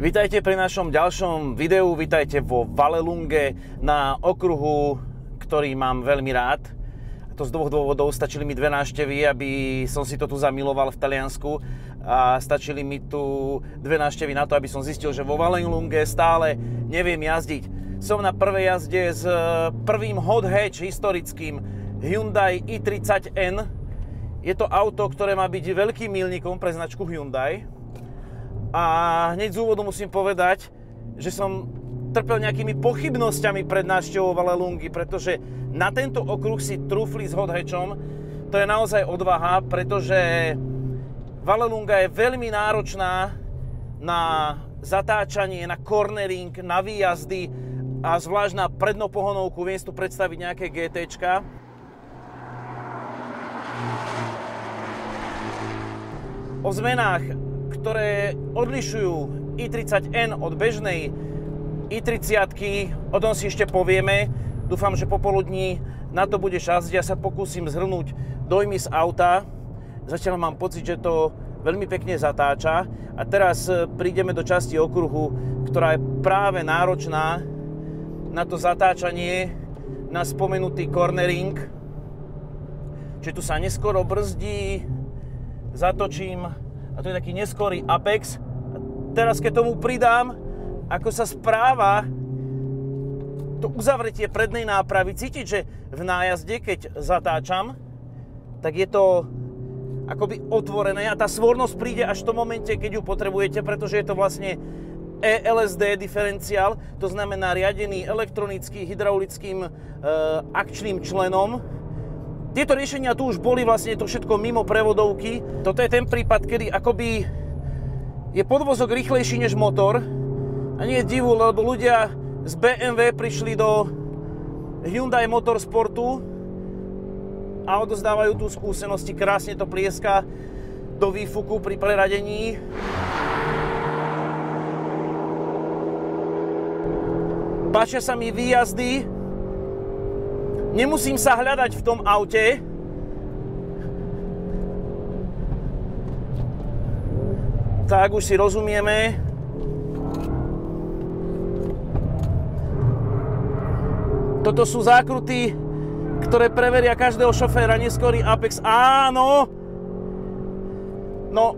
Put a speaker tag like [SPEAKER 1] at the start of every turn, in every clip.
[SPEAKER 1] Vítajte pri našom ďalšom videu, vítajte vo Vallelunge na okruhu, ktorý mám veľmi rád. A to z dvoch dôvodov, stačili mi dve návštevy, aby som si to tu zamiloval v Taliansku a stačili mi tu dve návštevy na to, aby som zistil, že vo Vallelunge stále neviem jazdiť. Som na prvej jazde s prvým hot hatch historickým Hyundai i30N. Je to auto, ktoré má byť veľkým milníkom pre značku Hyundai. A hneď z úvodu musím povedať, že som trpel nejakými pochybnosťami pred návštevou Vallelungy, pretože na tento okruh si trúfli s hot hatchom. To je naozaj odvaha, pretože Vallelunga je veľmi náročná na zatáčanie, na cornering, na výjazdy a zvlášť na prednú pohonovku. Viem si tu predstaviť nejaké GTčka. O zmenách, ktoré odlišujú i30N od bežnej i30-ky, o tom si ešte povieme. Dúfam, že popoludní na to bude čas. Ja sa pokúsim zhrnúť dojmy z auta. Zatiaľ mám pocit, že to veľmi pekne zatáča. A teraz prídeme do časti okruhu, ktorá je práve náročná na to zatáčanie, na spomenutý cornering. Čiže tu sa neskoro brzdí, zatočím. A to je taký neskorý apex. A teraz, keď tomu pridám, ako sa správa to uzavretie prednej nápravy, cítiť, že v nájazde, keď zatáčam, tak je to akoby otvorené a tá svornosť príde až v tom momente, keď ju potrebujete, pretože je to vlastne ELSD diferenciál, to znamená riadený elektronickým hydraulickým akčným členom. Tieto riešenia tu už boli, vlastne to všetko mimo prevodovky. Toto je ten prípad, kedy akoby je podvozok rýchlejší než motor. A nie je divu, lebo ľudia z BMW prišli do Hyundai Motorsportu a odozdávajú tu skúsenosti. Krásne to plieska do výfuku pri preradení. Páčia sa mi výjazdy. Nemusím sa hľadať v tom aute. Tak, už si rozumieme. Toto sú zákruty, ktoré preveria každého šoféra. Neskorý apex. Áno! No.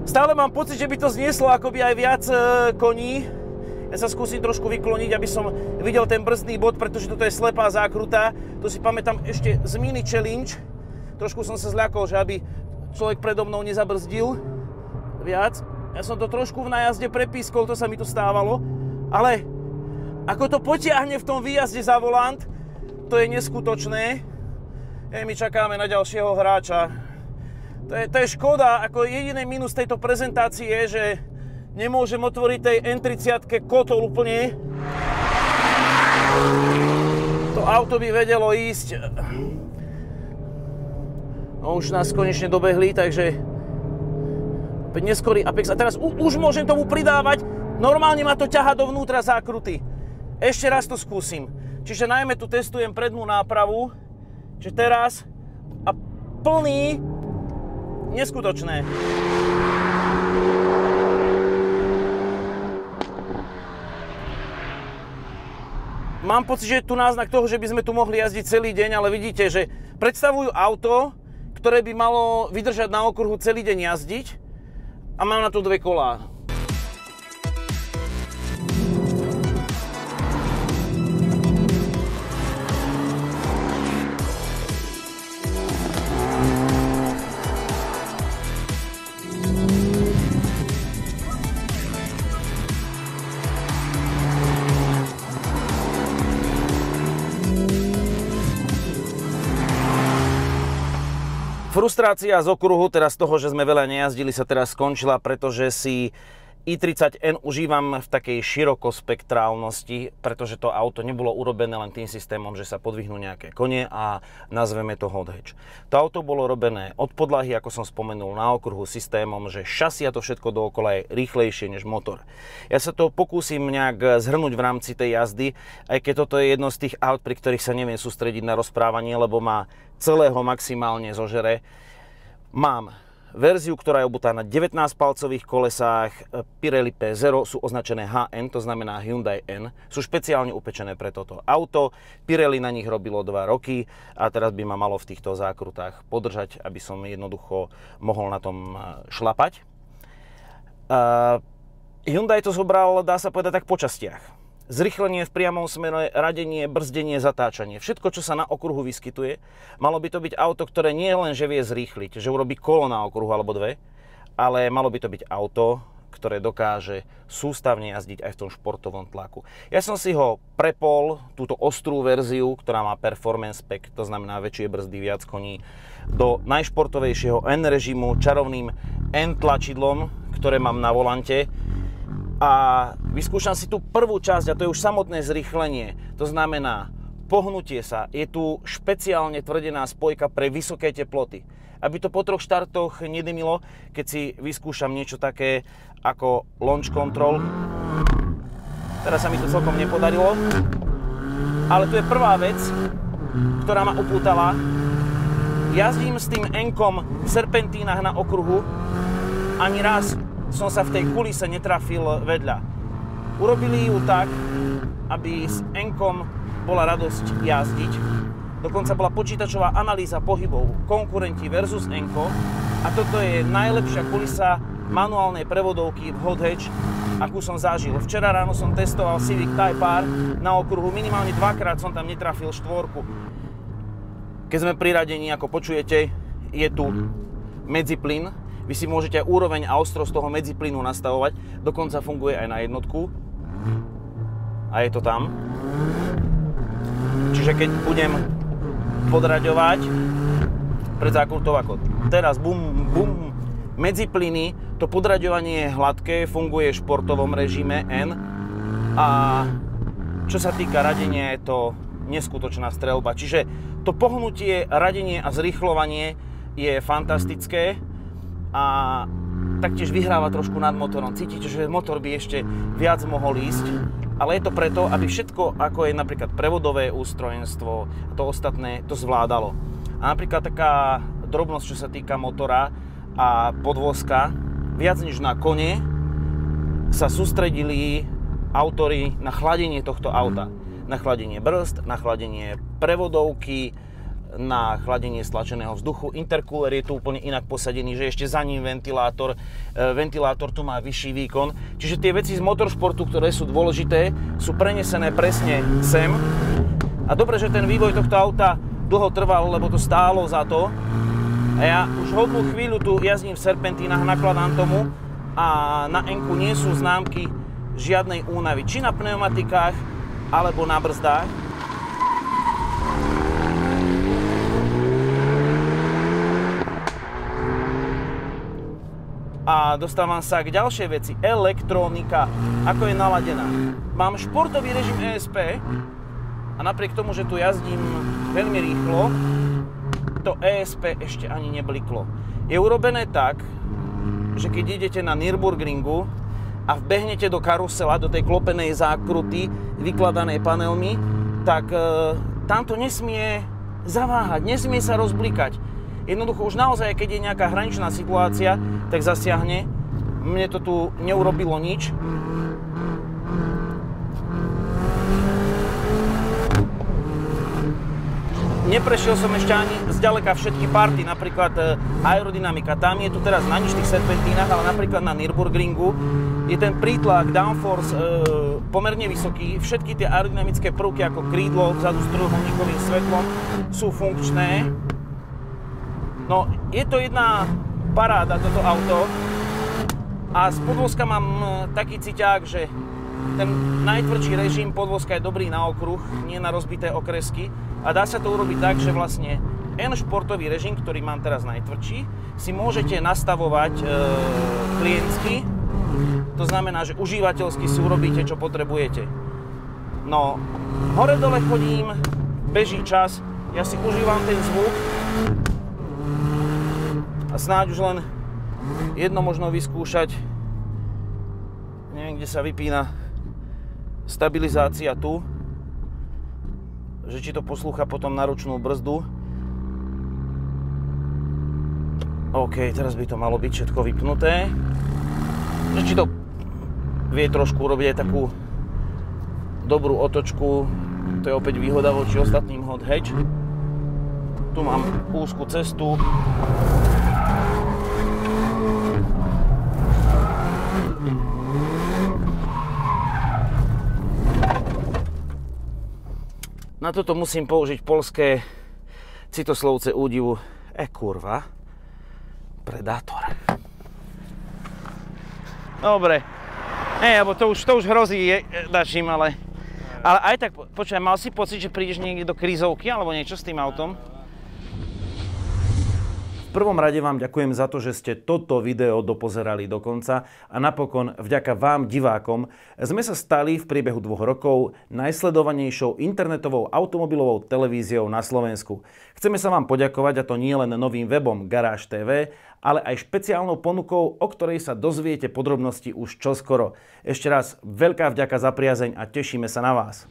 [SPEAKER 1] Stále mám pocit, že by to znieslo akoby aj viac koní. Ja sa skúsim trošku vykloniť, aby som videl ten brzdný bod, pretože toto je slepá zákruta. To si pamätám ešte z mini challenge. Trošku som sa zľakol, že aby človek predo mnou nezabrzdil viac. Ja som to trošku v nájazde prepískol, to sa mi tu stávalo. Ale ako to potiahne v tom výjazde za volant, to je neskutočné. My čakáme na ďalšieho hráča. To je škoda, ako jediný mínus tejto prezentácie je, že nemôžem otvoriť tej N30-ke kotol úplne. To auto by vedelo ísť. No už nás konečne dobehli, takže opäť neskorý apex. A teraz už môžem tomu pridávať. Normálne ma to ťaha dovnútra zákruty. Ešte raz to skúsim. Čiže najmä tu testujem prednú nápravu. Čiže teraz a plný, neskutočné. Mám pocit, že je tu náznak toho, že by sme tu mohli jazdiť celý deň, ale vidíte, že predstavujú auto, ktoré by malo vydržať na okruhu celý deň jazdiť a mám na to dve kolá. Frustrácia z okruhu, teraz z toho, že sme veľa nejazdili, sa teraz skončila, pretože si i30N užívam v takej širokospektrálnosti, pretože to auto nebolo urobené len tým systémom, že sa podvihnú nejaké kone a nazveme to hot hatch. To auto bolo robené od podlahy, ako som spomenul, na okruhu systémom, že šasy a to všetko dookola je rýchlejšie než motor. Ja sa to pokúsim nejak zhrnúť v rámci tej jazdy, aj keď toto je jedno z tých aut, pri ktorých sa neviem sústrediť na rozprávanie, lebo má celého maximálne zožere. Mám verziu, ktorá je obutá na 19-palcových kolesách Pirelli P0, sú označené HN, to znamená Hyundai N. Sú špeciálne upečené pre toto auto. Pirelli na nich robilo 2 roky a teraz by ma malo v týchto zákrutách podržať, aby som jednoducho mohol na tom šlapať. Hyundai to zobral, dá sa povedať, tak po častiach. Zrýchlenie v priamom smere, radenie, brzdenie, zatáčanie. Všetko, čo sa na okruhu vyskytuje, malo by to byť auto, ktoré nie len, že vie zrýchliť, že urobí kolo na okruhu alebo 2, ale malo by to byť auto, ktoré dokáže sústavne jazdiť aj v tom športovom tlaku. Ja som si ho prepol, túto ostrú verziu, ktorá má performance pack, to znamená väčšie brzdy, viac koní, do najšportovejšieho N režimu, čarovným N tlačidlom, ktoré mám na volante. A vyskúšam si tú prvú časť a to je už samotné zrýchlenie. To znamená pohnutie sa. Je tu špeciálne tvrdená spojka pre vysoké teploty. Aby to po 3 štartoch nedymilo, keď si vyskúšam niečo také ako launch control. Teraz sa mi to celkom nepodarilo. Ale to je prvá vec, ktorá ma upútala. Jazdím s tým N-kom v serpentínach na okruhu. Ani raz som sa v tej kulise netrafil vedľa. Urobili ju tak, aby s N-kom bola radosť jazdiť. Dokonca bola počítačová analýza pohybov konkurenti versus N-ko a toto je najlepšia kulisa manuálnej prevodovky v hot hatch, akú som zažil. Včera ráno som testoval Civic Type R na okruhu, minimálne 2-krát som tam netrafil 4. Keď sme pri radení, ako počujete, je tu medziplyn. Vy si môžete aj úroveň a ostrosť toho medziplynu nastavovať. Dokonca funguje aj na jednotku. A je to tam. Čiže keď budem podraďovať pred zákrutou ako teraz, bum, bum, medziplyny, to podraďovanie je hladké, funguje v športovom režime N. A čo sa týka radenia, je to neskutočná streľba. Čiže to pohnutie, radenie a zrýchľovanie je fantastické. A taktiež vyhráva trošku nad motorom. Cítite, že motor by ešte viac mohol ísť, ale je to preto, aby všetko, ako je napríklad prevodové ústrojenstvo a to ostatné, to zvládalo. A napríklad taká drobnosť, čo sa týka motora a podvozka, viac než na kone sa sústredili autori na chladenie tohto auta. Na chladenie brzd, na chladenie prevodovky, na chladenie stlačeného vzduchu. Intercooler je tu úplne inak posadený, že ešte za ním ventilátor. Ventilátor tu má vyšší výkon. Čiže tie veci z motoršportu, ktoré sú dôležité, sú prenesené presne sem. A dobre, že ten vývoj tohto auta dlho trval, lebo to stálo za to. A ja už hodnú chvíľu tu jazdím v serpentínach, nakladám tomu a na N-ku nie sú známky žiadnej únavy. Či na pneumatikách, alebo na brzdách. A dostávam sa k ďalšej veci. Elektronika. Ako je naladená. Mám športový režim ESP a napriek tomu, že tu jazdím veľmi rýchlo, to ESP ešte ani nebliklo. Je urobené tak, že keď idete na Nürburgringu a vbehnete do karusela, do tej klopenej zákruty, vykladanej panelmi, tak tam to nesmie zaváhať, nesmie sa rozblikať. Jednoducho už naozaj, keď je nejaká hraničná situácia, tak zasiahne. Mne to tu neurobilo nič. Neprešiel som ešte ani zďaleka všetky party, napríklad aerodynamika. Tam je tu teraz na nižších serpentínach, ale napríklad na Nürburgringu je ten prítlak, downforce pomerne vysoký. Všetky tie aerodynamické prvky ako krídlo vzadu s trojuholníkovým svetlom sú funkčné. No, je to jedna paráda toto auto a z podvozka mám taký ciťák, že ten najtvrdší režim podvozka je dobrý na okruh, nie na rozbité okresky a dá sa to urobiť tak, že vlastne N športový režim, ktorý mám teraz najtvrdší, si môžete nastavovať klientsky, to znamená, že užívateľsky si urobíte, čo potrebujete. No, hore-dole chodím, beží čas, ja si užívam ten zvuk, a snáď už len jedno možno vyskúšať. Neviem, kde sa vypína stabilizácia tu. Že či to poslúcha potom na ručnú brzdu. OK, teraz by to malo byť všetko vypnuté. Že či to vie trošku urobiť aj takú dobrú otočku, to je opäť výhoda voči ostatným hot hatch. Tu mám úzku cestu. Na toto musím použiť poľské citoslovce údivu. Kurva. Predátor. Dobre. Lebo to už hrozí dačím, ale aj tak, počkaj, mal si pocit, že prídeš niekde do krízovky alebo niečo s tým autom? V prvom rade vám ďakujem za to, že ste toto video dopozerali do konca a napokon vďaka vám, divákom, sme sa stali v priebehu 2 rokov najsledovanejšou internetovou automobilovou televíziou na Slovensku. Chceme sa vám poďakovať, a to nie len novým webom Garáž TV, ale aj špeciálnou ponukou, o ktorej sa dozviete podrobnosti už čoskoro. Ešte raz veľká vďaka za priazeň a tešíme sa na vás.